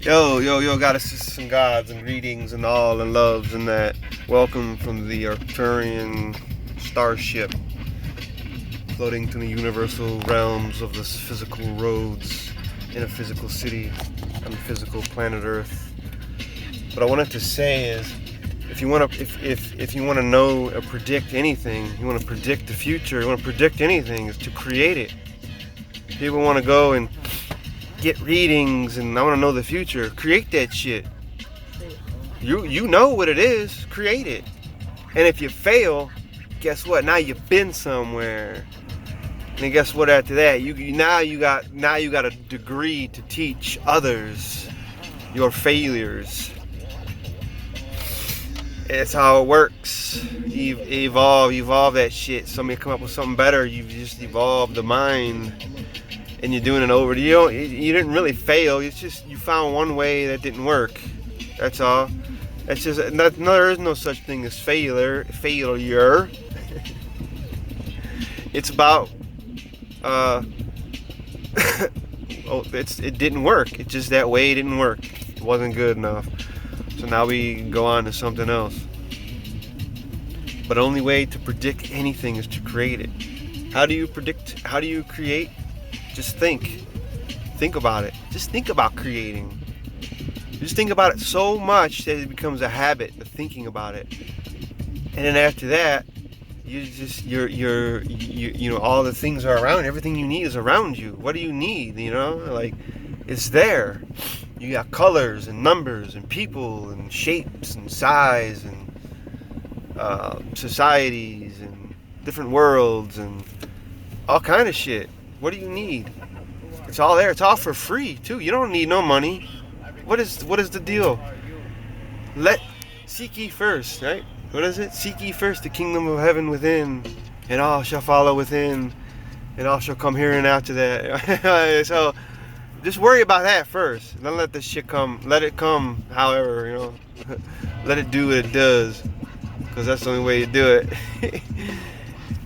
Yo, goddesses and gods and greetings and all and loves and that. Welcome from the Arcturian starship, floating through the universal realms of the physical roads in a physical city on the physical planet Earth. What I wanted to say is, if you want to know or predict anything, you want to predict the future, you want to predict anything, is to create it. People want to go and get readings and I want to know the future. Create that shit. You know what it is. Create it. And if you fail, guess what? Now you've been somewhere. And then guess what? After that, you got a degree to teach others your failures. It's how it works. Evolve that shit. Somebody come up with something better. You've just evolved the mind. And you're doing it over. You didn't really fail. It's just you found one way that didn't work. That's all. That's just there is no such thing as failure. It's about it didn't work. It's just that way it didn't work. It wasn't good enough. So now we go on to something else. But the only way to predict anything is to create it. How do you predict? How do you create? Just think about it. Just think about creating. Just think about it so much that it becomes a habit of thinking about it. And then after that, you know, all the things are around. Everything you need is around you. What do you need? You know, like it's there. You got colors and numbers and people and shapes and size and societies and different worlds and all kind of shit. What do you need? It's all there. It's all for free too. You don't need no money. What is the deal? Seek ye first, right? What is it? Seek ye first the kingdom of heaven within, and all shall follow within, and all shall come here and after that. So just worry about that first. Don't let this shit come. Let it come. However, you know, let it do what it does, because that's the only way you do it.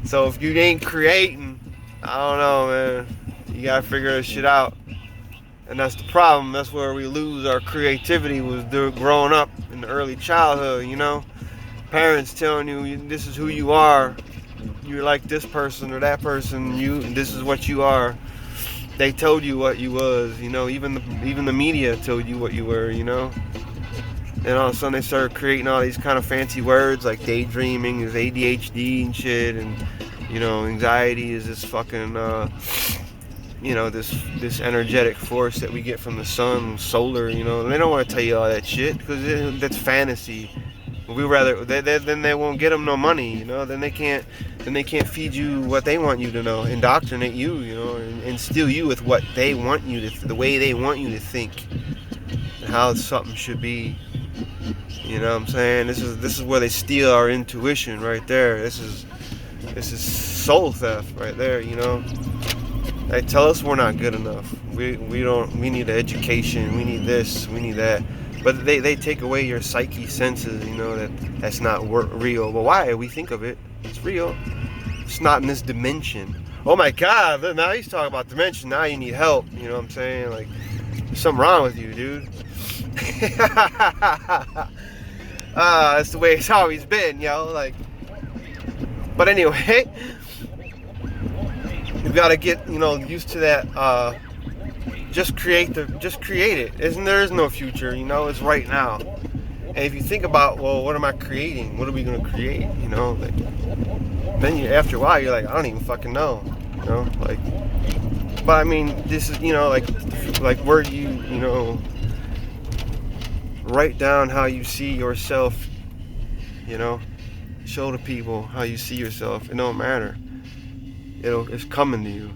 So if you ain't creating, I don't know, man. You gotta figure this shit out. And that's the problem. That's where we lose our creativity, was growing up in the early childhood, you know? Parents telling you this is who you are. You're like this person or that person. This is what you are. They told you what you was, you know. Even the media told you what you were, you know. And all of a sudden they started creating all these kind of fancy words like daydreaming is ADHD and shit, and you know, anxiety is this fucking, you know, this energetic force that we get from the sun, solar, you know. And they don't want to tell you all that shit because that's fantasy. We rather then they won't get them no money, you know. Then they can't feed you what they want you to know, indoctrinate you, you know, and instill you with what they want you to, the way they want you to think, and how something should be. You know what I'm saying? This is where they steal our intuition right there. This is soul theft right there, you know. They tell us we're not good enough. We need an education, we need this, we need that. But they take away your psyche senses, you know, that's not real. Well, why? We think of it. It's real. It's not in this dimension. Oh my God, now he's talking about dimension. Now you need help. You know what I'm saying? Like, there's something wrong with you, dude. That's the way it's always been, yo. Like, but anyway, you gotta get, you know, used to that. Just create it. There is no future, you know. It's right now. And if you think about, well, what am I creating? What are we gonna create? You know, like, then after a while you're like, I don't even fucking know. You know, like, but I mean, this is, you know, like where you know, write down how you see yourself. You know, show the people how you see yourself. It don't matter. It's coming to you.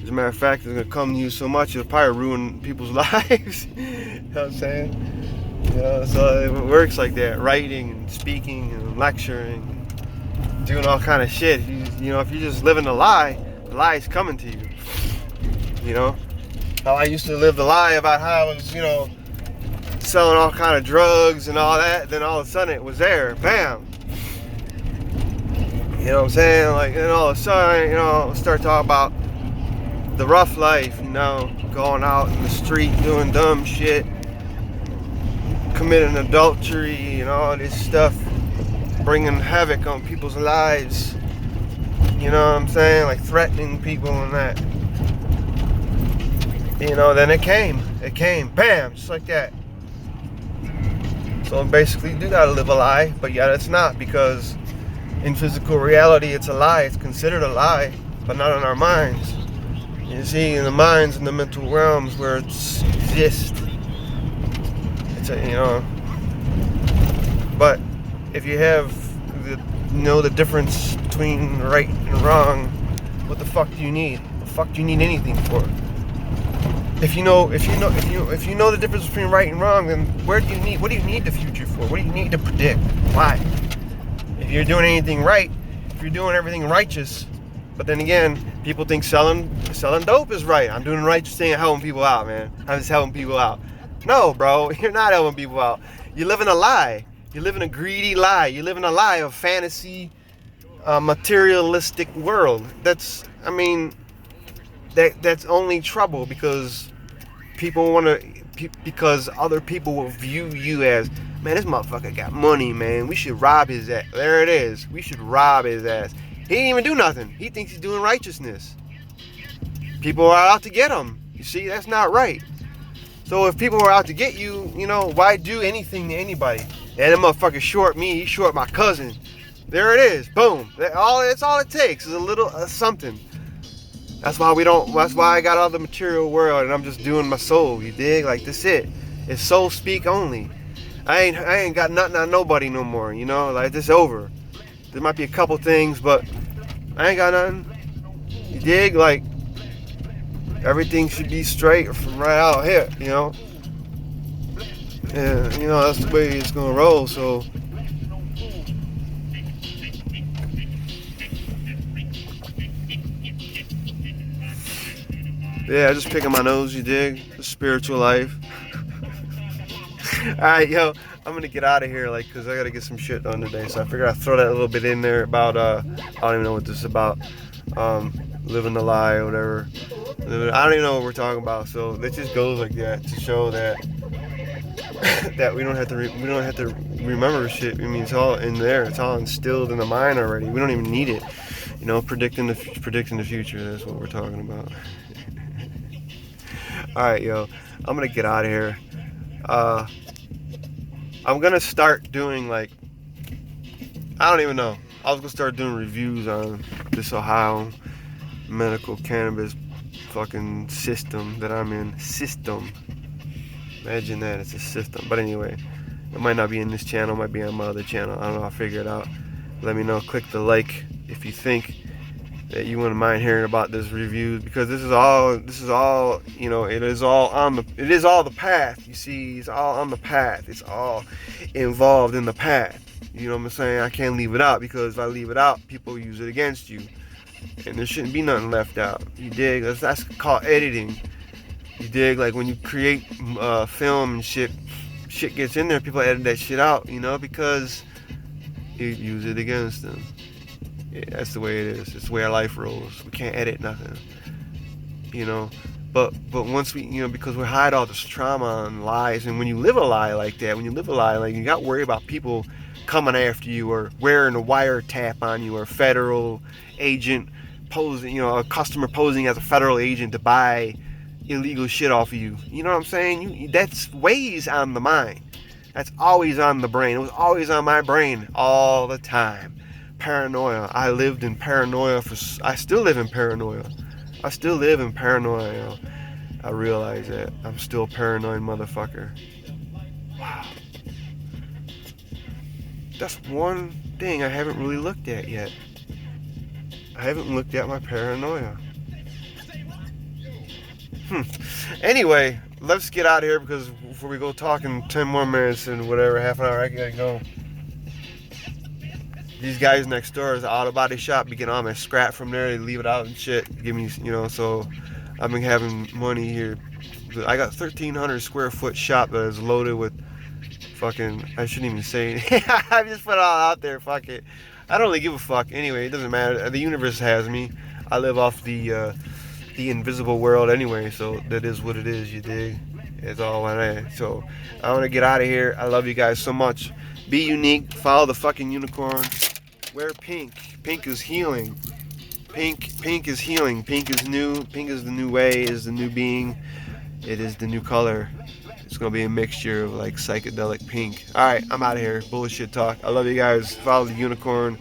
As a matter of fact, it's gonna come to you so much it'll probably ruin people's lives. You know what I'm saying? You know, so it works like that. Writing and speaking and lecturing, doing all kind of shit. You know, if you're just living the lie is coming to you. You know, how I used to live the lie about how I was, you know, selling all kind of drugs and all that. Then all of a sudden it was there, bam. You know what I'm saying? Like, and all of a sudden, you know, start talking about the rough life, you know, going out in the street doing dumb shit, committing adultery and all this stuff, bringing havoc on people's lives, you know what I'm saying, like threatening people and that, you know. Then it came, bam, just like that. So basically you do gotta live a lie, but yet it's not, because in physical reality it's a lie, it's considered a lie, but not in our minds. You see, in the minds, in the mental realms where it exists, it's a, you know. But if you have the difference between right and wrong, what the fuck do you need? What the fuck do you need anything for? If you know the difference between right and wrong, then what do you need the future for? What do you need to predict? Why? If you're doing anything right, if you're doing everything righteous, but then again, people think selling dope is right. I'm doing the righteous thing and helping people out, man. I'm just helping people out. No, bro, you're not helping people out. You're living a lie. You're living a greedy lie. You're living a lie of fantasy, materialistic world. That's only trouble, because because other people will view you as, man, this motherfucker got money, man. We should rob his ass. There it is. We should rob his ass. He didn't even do nothing. He thinks he's doing righteousness. People are out to get him. You see, that's not right. So if people are out to get you, you know, why do anything to anybody? And that motherfucker short me, he short my cousin. There it is. Boom. That's all it takes is a little something. That's why I got all the material world and I'm just doing my soul. You dig? Like, that's it. It's soul speak only. I ain't got nothing on nobody no more, you know? Like, it's over. There might be a couple things, but I ain't got nothing. You dig? Like, everything should be straight from right out here, you know? And, you know, that's the way it's gonna roll, so. Yeah, just picking my nose, you dig? The spiritual life. Alright, yo, I'm gonna get out of here, like, cause I gotta get some shit done today. So I figured I'd throw that a little bit in there about, I don't even know what this is about. Living the lie or whatever. I don't even know what we're talking about. So it just goes like that to show that that we don't have to remember shit. I mean, it's all in there. It's all instilled in the mind already. We don't even need it. You know, predicting the future. That's what we're talking about. All right, yo, I'm gonna get out of here. I'm gonna start doing, like, I don't even know. I was gonna start doing reviews on this Ohio medical cannabis fucking system that I'm in. System. Imagine that, it's a system. But anyway, it might not be in this channel, it might be on my other channel. I don't know, I'll figure it out. Let me know. Click the like if you think that you wouldn't mind hearing about this review, because this is all, you know, it is all the path. You see, it's all on the path. It's all involved in the path. You know what I'm saying? I can't leave it out, because if I leave it out, people use it against you. And there shouldn't be nothing left out. You dig? That's called editing. You dig? Like, when you create film and shit gets in there, people edit that shit out, you know, because you use it against them. Yeah, that's the way it is. It's the way our life rolls. We can't edit nothing, you know. But once we, you know, because we hide all this trauma and lies, and when you live a lie like that, you got to worry about people coming after you, or wearing a wiretap on you, or a federal agent posing, you know, a customer posing as a federal agent to buy illegal shit off of you. You know what I'm saying? That's weighs on the mind. That's always on the brain. It was always on my brain all the time. Paranoia. I lived in paranoia I still live in paranoia. You know? I realize that. I'm still a paranoid motherfucker. Wow. That's one thing I haven't really looked at yet. I haven't looked at my paranoia. Anyway, let's get out of here, because before we go talking 10 more minutes and whatever, half an hour, I gotta go. These guys next door is an auto body shop. You get all my scrap from there, they leave it out and shit. Give me, you know, so I've been having money here. I got 1,300 square foot shop that is loaded with fucking, I shouldn't even say it. I just put it all out there, fuck it. I don't really give a fuck. Anyway, it doesn't matter. The universe has me. I live off the the invisible world anyway, so that is what it is, you dig? It's all on it. So I want to get out of here. I love you guys so much. Be unique. Follow the fucking unicorn. Wear pink. Pink is healing. Pink is healing. Pink is new. Pink is the new way, is the new being. It is the new color. It's going to be a mixture of like psychedelic pink. Alright, I'm out of here. Bullshit talk. I love you guys. Follow the unicorn.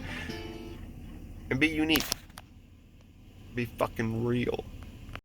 And be unique. Be fucking real.